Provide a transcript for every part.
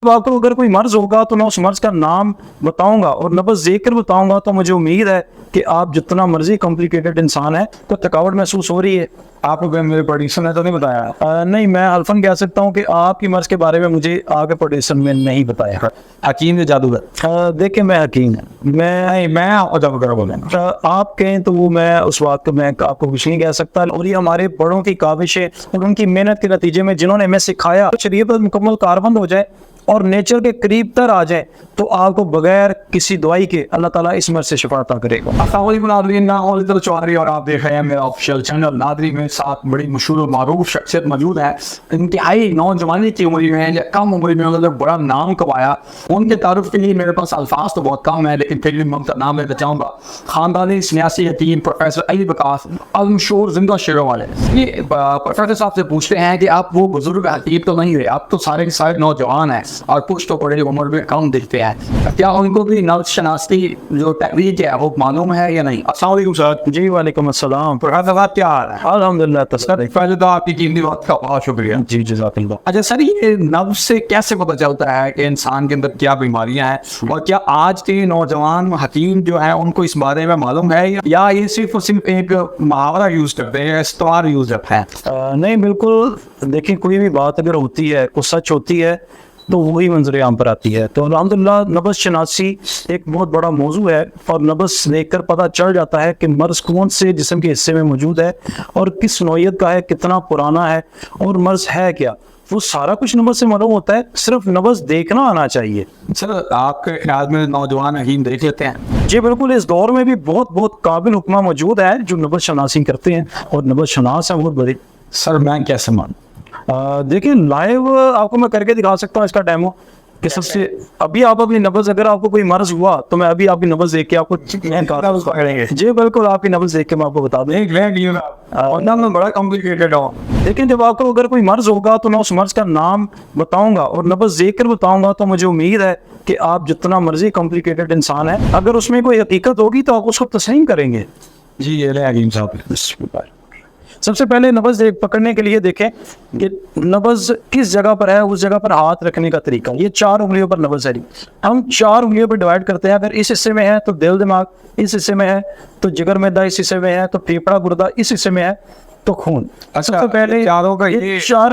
तो आपको अगर कोई मर्ज होगा तो मैं उस मर्ज का नाम बताऊंगा और नब्ज देकर बताऊंगा, तो मुझे उम्मीद है कि आप जितना मर्जी कॉम्प्लिकेटेड इंसान है तो थकावट महसूस हो रही है। आपको मेरे प्रोड्यूसर ने तो नहीं बताया? नहीं, मैं हल्फन कह सकता हूँ कि आपकी मर्ज के बारे में मुझे आगे प्रोड्यूसर में नहीं बताया। हकीम या जादूगर? देखिए, मैं हकीम हूँ। मैं जादूगर बोलेंगे। आप कहें तो वो मैं उस बात को मैं आपको कुछ नहीं कह सकता। और ये हमारे बड़ों की काविशें और उनकी मेहनत के नतीजे में जिन्होंने हमें सिखाया, शरीयत पर मुकम्मल कारबंद हो जाए और नेचर के करीब तर आ जाए तो आपको बगैर किसी दवाई के अल्लाह ताला इस मर्ज से शिफा अता करेगा। चौधरी और आप देख रहे हैं मेरा ऑफिशियल चैनल नादरी में। साथ बड़ी मशहूर और मारूफ शख्सियत मौजूद है, इंतहाई नौजवानी की उम्र में या कम उम्र में मतलब बड़ा नाम कमाया। उनके तारुफ के लिए मेरे पास अल्फाज तो बहुत कम है, लेकिन फिर भी मैं उनका नाम लेना चाहूँगा। खानदानी सियासी हकीम प्रोफेसर अली वकास अलमशहूर जिंदा शेरों वाले। ये प्रोफेसर साहब से पूछते हैं कि आप वो बुजुर्ग हकीम तो नहीं हुए, आप तो सारे के सारे नौजवान हैं और कुछ तो बड़े उम्र में कम दिखते हैं, क्या उनको भी नफ्स शनासी जो तकनीक है वो मालूम है या नहीं? अस्सलाम वालेकुम सर। जी वालेकुम अस्सलाम। प्रोफेसर साहब क्या हाल है? अल्हम्दुलिल्लाह। पहले तो आपकी कीमती वक्त का बहुत शुक्रिया। जी जज़ाकल्लाह। अच्छा सर, ये नफ्स से कैसे पता चलता है कि इंसान के अंदर क्या बीमारियां हैं, और क्या आज के नौजवान हकीम जो है उनको इस बारे में मालूम है या ये सिर्फ और सिर्फ एक मुहावरा यूज करते हैं, इस्तेमाल यूज करते हैं? नहीं, बिल्कुल। देखिए, कोई भी बात अगर होती है, कुछ सच होती है तो वही मंजर आम पर आती है। तो अल्हम्दुलिल्लाह नब्ज शनासी एक बहुत बड़ा मौजू है और नब्ज देखकर पता चल जाता है कि मर्ज कौन से जिस्म के हिस्से में मौजूद है और किस नौइयत का है, कितना पुराना है और मर्ज है क्या, वो सारा कुछ नब्ज से मालूम होता है। सिर्फ नब्ज देखना आना चाहिए। सर, आपके ख्याल में नौजवान हकीम देख लेते हैं? जी बिल्कुल। इस दौर में भी बहुत बहुत काबिल हुक्मा मौजूद है जो नब्ज शनासी करते हैं और नब्ज शनास है बहुत बड़े। सर, मैं कैसे मानूं? देखिए, लाइव आपको मैं करके दिखा सकता हूँ इसका डेमो कि सबसे अभी आप अपनी नब्ज, अगर आपको कोई मर्ज हुआ तो मैं अभी आपकी नब्ज देख के आपको पकड़ेंगे। जी बिल्कुल, आपकी नब्ज देख के मैं आपको बता दूं। बड़ा कॉम्प्लिकेटेड हो, लेकिन जब आपको अगर कोई मर्ज होगा तो मैं उस मर्ज का नाम बताऊंगा और नब्ज देख कर बताऊंगा, तो मुझे उम्मीद है कि आप जितना मर्जी कॉम्प्लिकेटेड इंसान है, अगर उसमें कोई हकीकत होगी तो आप उसको तस्लीम करेंगे। जी ये रहे हकीम साहब। सबसे पहले नब्ज पकड़ने के लिए देखें कि नब्ज किस जगह पर है, उस जगह पर हाथ रखने का तरीका। ये 4 उंगलियों पर नब्ज है। हम 4 उंगलियों पर डिवाइड करते हैं। अगर इस हिस्से में है तो दिल दिमाग, इस हिस्से में है तो जिगर मैदा, इस हिस्से में है तो फेफड़ा गुर्दा, इस हिस्से में है तो खून। अच्छा, सबसे पहले चारों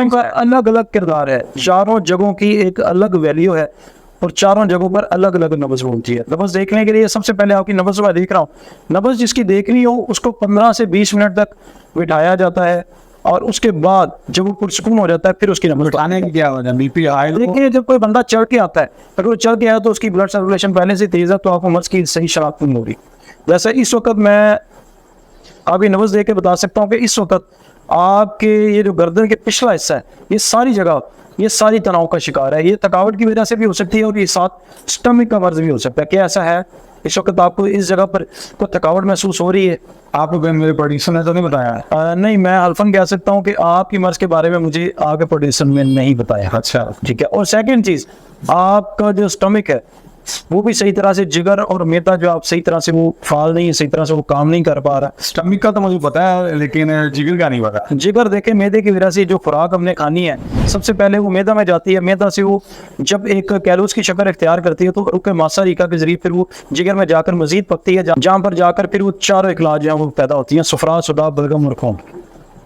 का अलग अलग किरदार है, चारों जगहों की एक अलग वैल्यू है और चारों जगहों पर अलग अलग नब्ज होती है। नब्ज देखने के लिए सबसे पहले आपकी नब्ज मैं देख रहा हूँ, नब्ज जिसकी देखनी हो उसको 15 से 20 मिनट तक बिठाया जाता है और उसके बाद जब वो पुरसकून हो जाता है फिर उसकी नब्ज बताने की क्या वजह? BP high? देखिए, जब कोई बंदा चढ़ के आता है, अगर वो चढ़ के आया तो उसकी ब्लड सर्कुलेशन पहले से तेज है तो आपको मर्ज की सही शनाख्त नहीं होगी। वैसे इस वक्त मैं अभी नब्ज देख के बता सकता हूँ कि इस वक्त आपके ये जो गर्दन के पिछला हिस्सा है, ये सारी जगह, ये सारी तनाव का शिकार है। ये थकावट की वजह से भी हो सकती है और ये साथ स्टमक का मर्ज भी हो सकता है। क्या ऐसा है इस वक्त आपको इस जगह पर कोई थकावट महसूस हो रही है? आपको मेरे प्रोड्यूसर ने तो नहीं बताया? नहीं, मैं हल्फन कह सकता हूँ कि आपकी मर्ज के बारे में मुझे आगे प्रोड्यूसर में नहीं बताया। अच्छा, ठीक है। और सेकंड चीज, आपका जो स्टमक है वो भी सही तरह से, जिगर और मैदा जो आप सही तरह से वो फाल नहीं है, सही तरह से वो काम नहीं कर पा रहा। स्टमक का तो मुझे पता है लेकिन जिगर का नहीं पता। जिगर देखे, मैदे की वजह से जो खुराक हमने खानी है सबसे पहले वो मैदा में जाती है। मैदा से वो जब एक कैलोस की शक्ल इख्तियार करती है तो रुके मासा रीका के जरिए फिर वो जिगर में जाकर मजीद पकती है, जहाँ पर जाकर फिर वो चारों इखलाज जो है वो पैदा होती हैं, सुफरा, सुदा, बलगम और खून।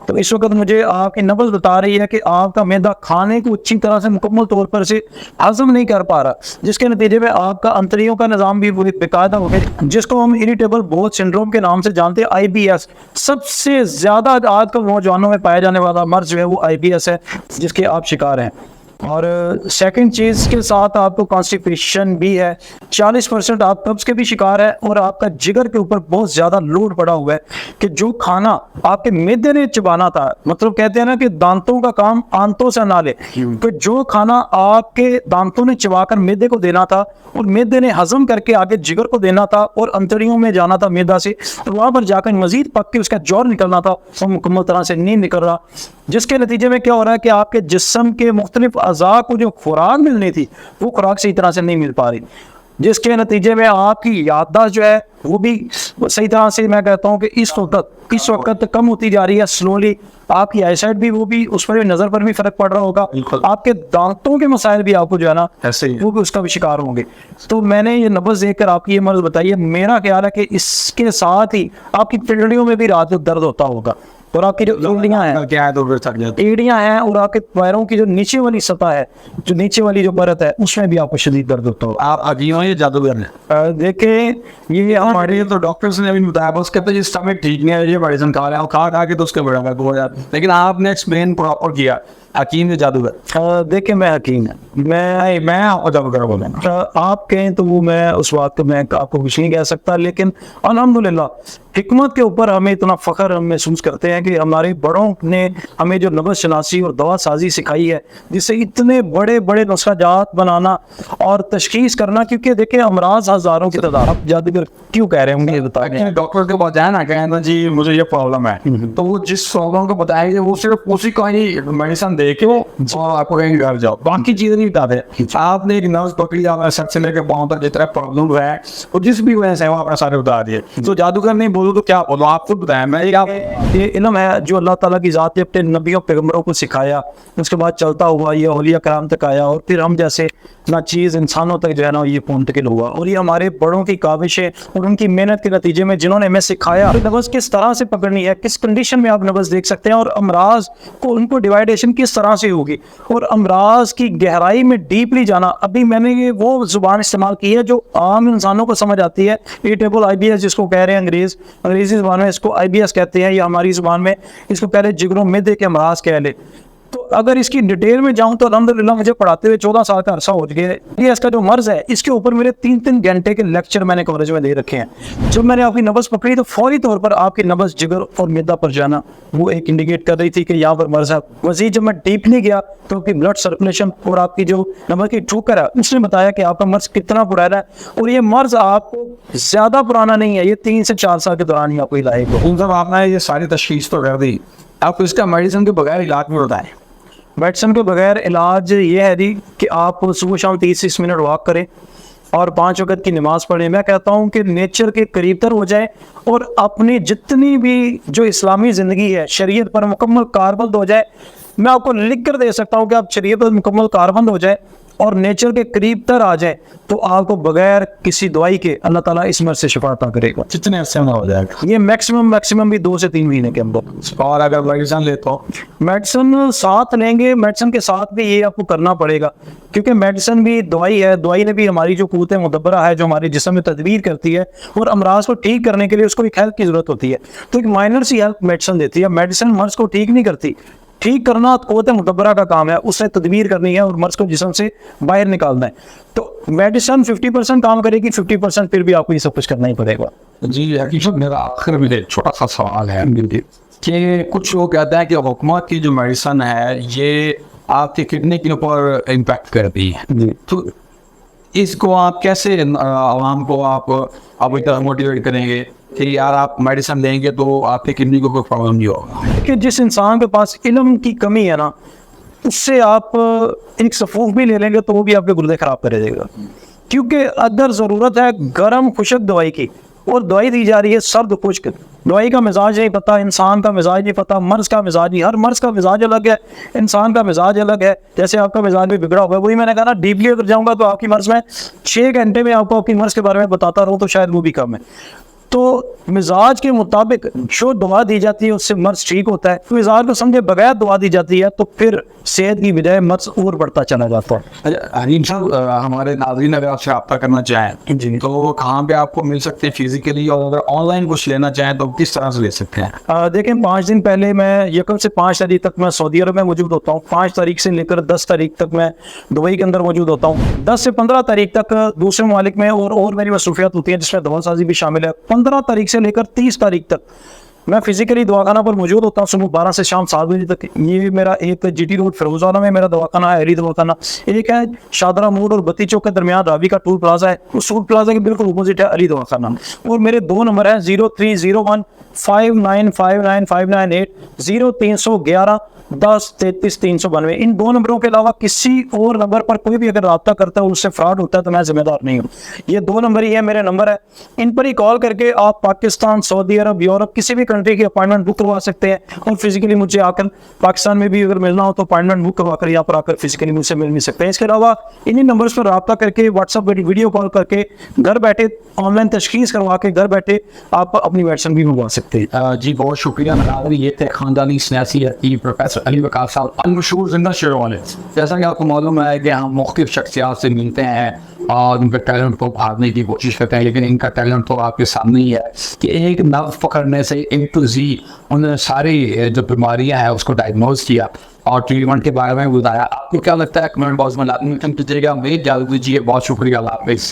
तो इस वक्त मुझे आपकी नब्ज बता रही है कि आपका मैदा खाने को अच्छी तरह से मुकम्मल तौर पर से हजम नहीं कर पा रहा, जिसके नतीजे में आपका अंतरियों का निज़ाम भी बेकायदा हो गया, जिसको हम इरिटेबल बाउल सिंड्रोम के नाम से जानते हैं, IBS। सबसे ज़्यादा आजकल नौजवानों में पाया जाने वाला मर्ज जो है वो IBS है, जिसके आप शिकार हैं। और सेकंड चीज़ के साथ आपको कॉन्स्टिपेशन भी है, 40% आप कब्ज के भी शिकार है और आपका जिगर के ऊपर बहुत ज़्यादा लोड पड़ा हुआ है कि जो खाना आपके मैदे ने चबाना था, मतलब कहते हैं ना कि दांतों का काम आंतों से ना ले, तो जो खाना आपके दांतों ने चबाकर मैदे को देना था और मैदे ने हजम करके आगे जिगर को देना था और अंतड़ियों में जाना था मैदा से, तो वहाँ पर जाकर मजीद पक के उसका जोर निकलना था, वो मुकम्मल तरह से नहीं निकल रहा, जिसके नतीजे में क्या हो रहा है कि आपके जिस्म के मुख्तलिफ अज़ा को जो खुराक मिलनी थी वो खुराक सही तरह से नहीं मिल पा रही। जिसके नतीजे में आपकी याददाश्त जो है वो भी सही तरह से, मैं कहता हूँ कि इस वक्त कम होती जा रही है स्लोली। आपकी आईसाइट भी, वो भी, उस पर भी, नज़र पर भी फर्क पड़ रहा होगा। आपके दांतों के मसाइल भी आपको जो है ना ऐसे ही वो भी उसका भी शिकार होंगे। तो मैंने ये नब्ज़ देखकर आपकी ये मर्ज़ बताई है। मेरा ख्याल है कि इसके साथ ही आपकी पिंडलियों में भी रात को दर्द होता होगा, और आपकी जो एड़ियाँ हैं, क्या है तो फिर थक जाते एड़ियाँ हैं, और आपके पैरों की जो नीचे वाली सतह है, जो नीचे वाली जो परत है, उसमें भी आपको शदीद दर्द होता होगा। आप हकीम हो या जादूगर हैं? देखें, ये हमारे तो डॉक्टर्स ने भी बताया, बस कहते हैं स्टमक ठीक नहीं है, ये मेडिसिन खा रहे हैं, खा के तो उसके बड़ा फर्क हो जाता है। लेकिन आपने एक्सप्लेन प्रॉपर किया, हकीम या जादूगर? देखें, मैं हकीम है, मैं जादूगर बोलेंगे। आप कहें तो वो, मैं उस बात को मैं आपको कुछ नहीं कह सकता, लेकिन अल्हम्दुलिल्लाह हिकमत के ऊपर हमें इतना फ़ख्र हम महसूस करते हैं कि हमारे बड़ों ने हमें जो नब्ज़ शनासी और दवा साजी सिखाई है, जिससे इतने बड़े बड़े नुस्खा जात बनाना और तशखीस करना। क्योंकि देखिए, अमराज हज़ारों की तादाद। आप जादूगर क्यों कह रहे होंगे ये बताएं। डॉक्टर के पास जाए ना, कहना जी मुझे ये प्रॉब्लम है, तो वो जिस प्रॉब्लम को बताएंगे वो सिर्फ उसी का ही मेडिसिन दे के और आपको कहेंगे घर जाओ, बाकी चीजें नहीं बताते। आपने एक नर्स पकड़ी, आपने सर से लेकर पाँव तक जितना प्रॉब्लम है और जिस भी वजह से वो आपने सारे बता दिए। तो जादूगर नहीं बोलो तो क्या बोलो, आप खुद बताएं। मैं ये इल्म है जो अल्लाह ताला की ज़ात ने अपने नबियों पैगम्बरों को सिखाया, उसके बाद चलता हुआ ये औलिया कराम तक आया, और फिर हम जैसे ना चीज़ इंसानों तक जो है ना ये मुंतकिल हुआ। और ये हमारे बड़ों की काविशें और उनकी मेहनत के नतीजे में, जिन्होंने हमें सिखाया नब्ज़ किस तरह से पकड़नी है, किस कंडीशन में आप नब्ज़ देख सकते हैं, और अमराज को उनको डिवाइडेशन किस तरह से होगी, और अमराज की गहराई में डीपली जाना। अभी मैंने ये वो ज़ुबान इस्तेमाल की है जो आम इंसानों को समझ आती है। इरिटेबल IBS जिसको कह रहे हैं अंग्रेज़ी ज़ुबान में इसको IBS कहते हैं, या हमारी ज़ुबान में इसको पहले जिगरों मिदे के अमराज कह ले। तो अगर इसकी डिटेल में जाऊं तो अल्हम्दुलिल्लाह मुझे पढ़ाते हुए 14 साल का अरसा हो गया है। ये इसका जो मर्ज़ है, इसके ऊपर मेरे 3-3 घंटे के लेक्चर मैंने कॉलेज में दे रखे हैं। जब मैंने आपकी नब्ज़ पकड़ी तो फौरी तौर पर आपकी नब्ज़ जिगर और मिदा पर जाना वो एक इंडिकेट कर रही थी कि यहाँ पर मर्ज़ है। मज़ीद जब मैं डीपली गया तो आपकी ब्लड सर्कुलेशन और आपकी जो नब्ज़ की ठोकर है उसने बताया कि आपका मर्ज़ कितना पुराना है, और ये मर्ज़ आपको ज़्यादा पुराना नहीं है, ये 3 से 4 साल के दौरान ही आपको इलाज हो। उन सब आपने ये सारी तशखीस तो कर दी, आप इसका मेडिसिन के बगैर इलाज में बताएं। मेडिसिन के बगैर इलाज ये है जी कि आप सुबह शाम 30 मिनट वॉक करें और 5 वक्त की नमाज़ पढ़ें। मैं कहता हूँ कि नेचर के करीब तर हो जाए और अपनी जितनी भी जो इस्लामी ज़िंदगी है शरीयत पर मुकम्मल कारबंद हो जाए। मैं आपको लिख कर दे सकता हूँ कि आप शरीयत पर मुकम्मल कारबंद हो जाए और नेचर के करीब तर आ जाए तो आपको बगैर किसी दवाई के अल्लाह ताला इस मर्ज़ से शिफा अता करेगा। कितने अरसे में हो जाएगा ये मैक्सिमम भी 2 से 3 महीने के अंदर। और अगर मेडिसिन लेते हो, मेडिसिन साथ लेंगे, मेडिसिन के साथ भी ये आपको करना पड़ेगा, क्योंकि मेडिसिन भी दवाई है। दवाई ने भी हमारी जो क़ुव्वत मुदब्बरा है, जो हमारे जिस्म में तदबीर करती है, और अमराज को ठीक करने के लिए उसको एक हेल्प की ज़रूरत होती है। तो एक माइनर सी हेल्प मेडिसिन देती है। मेडिसिन मर्ज़ को ठीक नहीं करती, ठीक करना क़ुव्वत मुदब्बरा का काम है, उससे तदबीर करनी है और मर्ज़ को जिस्म से बाहर निकालना है। तो मेडिसिन 50% काम करेगी, 50% फिर भी आपको ये सब कुछ करना ही पड़ेगा। जी हकीकत मेरा आखिर में एक छोटा सा सवाल है कि कुछ लोग कहते हैं कि हुकूमत की जो मेडिसिन है ये आपकी किडनी के ऊपर इम्पैक्ट करती है, तो इसको आप कैसे आवाम को आप अभी तक मोटिवेट करेंगे कि यार आप मेडिसिन लेंगे तो आपकी किडनी को कोई प्रॉब्लम नहीं होगा? कि जिस इंसान के पास इल्म की कमी है ना, उससे आप एक सफूफ भी ले लेंगे तो वो भी आपके गुर्दे खराब कर देगा। क्योंकि अगर ज़रूरत है गर्म खुशक दवाई की और दवाई दी जा रही है सर्द खुश्क, दवाई का मिजाज नहीं पता, इंसान का मिजाज नहीं पता, मर्ज़ का मिजाज नहीं, हर मर्ज़ का मिजाज अलग है, इंसान का मिजाज अलग है। जैसे आपका मिजाज भी बिगड़ा हुआ है, वही मैंने कहा ना, डीपली अगर जाऊँगा तो आपकी मर्ज़ में 6 घंटे में आपको आपकी मर्ज़ के बारे में बताता रहूँ तो शायद वो भी कम है। तो मिजाज के मुताबिक जो दवा दी जाती है उससे मर्ज़ ठीक होता है। तो मिजाज को समझे बगैर दवा दी जाती है तो फिर सेहत की बजाय मर्ज़ और बढ़ता चला जाता है। हरीम साहब, हमारे नाज़रीन अगर आपसे रब्ता करना चाहें जी, तो वो कहाँ पे आपको मिल सकते हैं फिजिकली, और अगर ऑनलाइन कुछ लेना चाहें तो किस तरह से ले सकते हैं? देखें, 5 दिन पहले मैं 1 से 5 तारीख तक मैं सऊदी अरब में मौजूद होता हूँ। 5 तारीख से लेकर 10 तारीख तक मैं दुबई के अंदर मौजूद होता हूँ। 10 से 15 तारीख तक दूसरे ममालिक में और मेरी मसरूफियात होती हैं जिसमें दवा साजी भी शामिल है। 15 तारीख से लेकर 30 तारीख तक मैं फिजिकली दवाखाना पर मौजूद होता हूँ सुबह 12 से शाम 7 बजे तक। ये मेरा एक जीटी रोड फिरोजाना में मेरा दवाखाना है, अली दवाखाना। एक है शादरा मोड़ और बत्ती चौक के दरमियान रावी का टूल प्लाजा है, उस टूल प्लाजा के बिल्कुल अपोजिट है अली दवाखाना। और मेरे 2 नंबर हैं 0301 5959598 0311 10 33 392। इन 2 नंबरों के अलावा किसी और नंबर पर कोई भी अगर रब्ता करता है और उससे फ्रॉड होता है तो मैं जिम्मेदार नहीं हूँ। ये 2 नंबर ही है मेरे नंबर है, इन पर ही कॉल करके आप पाकिस्तान, सऊदी अरब, यूरोप किसी भी कंट्री की अपॉइंटमेंट बुक करवा सकते हैं। और फिजिकली मुझे आकर पाकिस्तान में भी अगर मिलना हो तो अपॉइंटमेंट बुक करवा कर यहाँ पर आकर फिजिकली मुझसे मिल भी सकते हैं। इसके अलावा इन्हीं नंबर्स पर रब्ता करके व्हाट्सअप वीडियो कॉल करके घर बैठे ऑनलाइन तशखीस करवा के घर बैठे आप अपनी मेडिसिन भी मंगवा सकते हैं। जी बहुत शुक्रिया नादरी। ये थे खानदानी सियासी प्रोफेसर अली वकार साहब, मशहूर जिंदा शेर वाले। जैसा कि आपको मालूम है कि हम मुख्तलिफ शख्सियात से मिलते हैं और उनके टैलेंट को उभारने की कोशिश करते हैं, लेकिन इनका टैलेंट तो आपके सामने ही है कि एक नब्ज़ पकड़ने से A to Z उन्होंने सारी जो बीमारियां हैं उसको डायग्नोज किया और ट्रीटमेंट के बारे में बताया। आपको क्या लगता है कमेंट बॉक्स में लाजमी कमेंट कीजिएगा। मेरी इजाज़त दीजिए, बहुत शुक्रिया, अल्लाह हाफ़िज़।